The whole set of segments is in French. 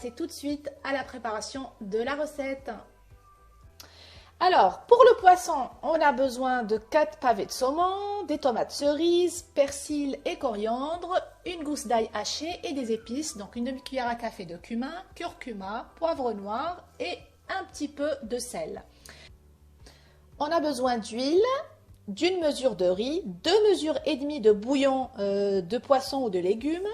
passer tout de suite à la préparation de la recette. Alors, pour le poisson, on a besoin de 4 pavés de saumon, des tomates cerises, persil et coriandre, une gousse d'ail haché et des épices, donc une demi-cuillère à café de cumin, curcuma, poivre noir et un petit peu de sel. On a besoin d'huile, d'une mesure de riz, 2 mesures et demie de bouillon de poisson ou de légumes,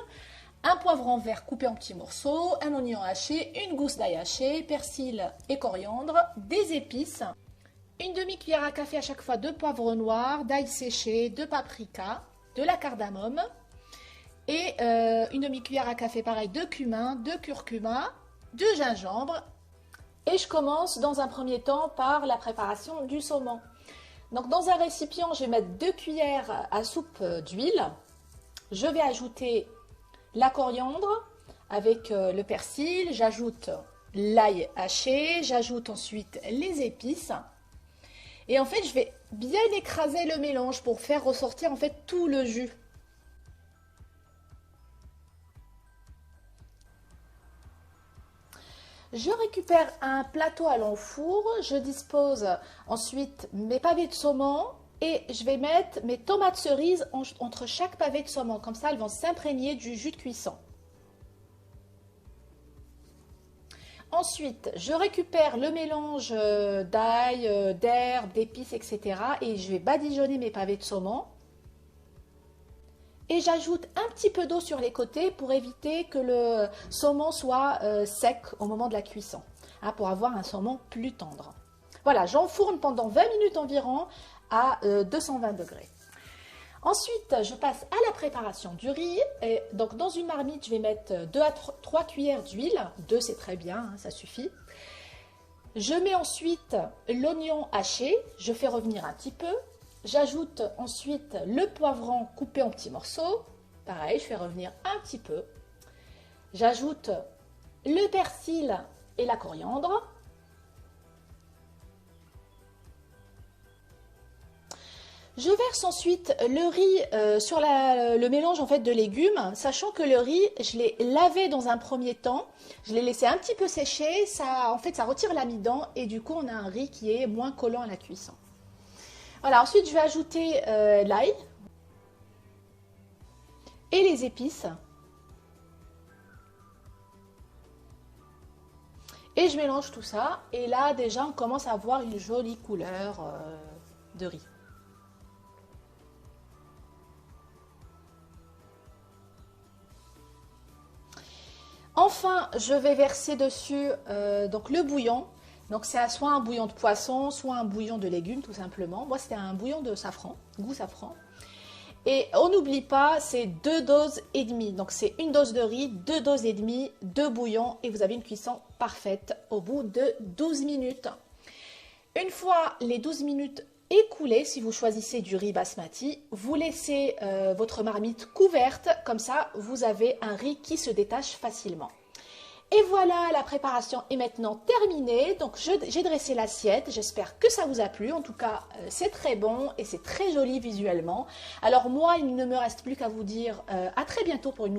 un poivron vert coupé en petits morceaux, un oignon haché, une gousse d'ail haché, persil et coriandre, des épices, une demi-cuillère à café à chaque fois de poivre noir, d'ail séché, de paprika, de la cardamome et une demi-cuillère à café pareil de cumin, de curcuma, de gingembre. Et je commence dans un premier temps par la préparation du saumon. Donc dans un récipient, je vais mettre 2 cuillères à soupe d'huile. Je vais ajouter la coriandre avec le persil, j'ajoute l'ail haché, j'ajoute ensuite les épices. Et en fait, je vais bien écraser le mélange pour faire ressortir en fait tout le jus. Je récupère un plateau à long four, je dispose ensuite mes pavés de saumon et je vais mettre mes tomates cerises entre chaque pavé de saumon, comme ça elles vont s'imprégner du jus de cuisson. Ensuite, je récupère le mélange d'ail, d'herbes, d'épices, etc. et je vais badigeonner mes pavés de saumon. Et j'ajoute un petit peu d'eau sur les côtés pour éviter que le saumon soit sec au moment de la cuisson, hein, pour avoir un saumon plus tendre. Voilà, j'enfourne pendant 20 minutes environ à 220 degrés. Ensuite, je passe à la préparation du riz. Et donc, dans une marmite, je vais mettre 2 à 3 cuillères d'huile. 2, c'est très bien, hein, ça suffit. Je mets ensuite l'oignon haché. Je fais revenir un petit peu. J'ajoute ensuite le poivron coupé en petits morceaux. Pareil, je fais revenir un petit peu. J'ajoute le persil et la coriandre. Je verse ensuite le riz sur le mélange en fait de légumes, sachant que le riz, je l'ai lavé dans un premier temps, je l'ai laissé un petit peu sécher, ça retire l'amidon et du coup on a un riz qui est moins collant à la cuisson. Voilà, ensuite je vais ajouter l'ail et les épices. Et je mélange tout ça et là déjà on commence à avoir une jolie couleur de riz. Enfin, je vais verser dessus donc le bouillon. Donc c'est soit un bouillon de poisson, soit un bouillon de légumes tout simplement. Moi c'était un bouillon de safran, goût safran. Et on n'oublie pas, c'est 2 doses et demie. Donc c'est une dose de riz, 2 doses et demie de bouillon et vous avez une cuisson parfaite au bout de 12 minutes. Une fois les 12 minutes écoulées, si vous choisissez du riz basmati, vous laissez votre marmite couverte, comme ça vous avez un riz qui se détache facilement. Et voilà, la préparation est maintenant terminée. Donc j'ai dressé l'assiette, j'espère que ça vous a plu. En tout cas, c'est très bon et c'est très joli visuellement. Alors moi, il ne me reste plus qu'à vous dire à très bientôt pour une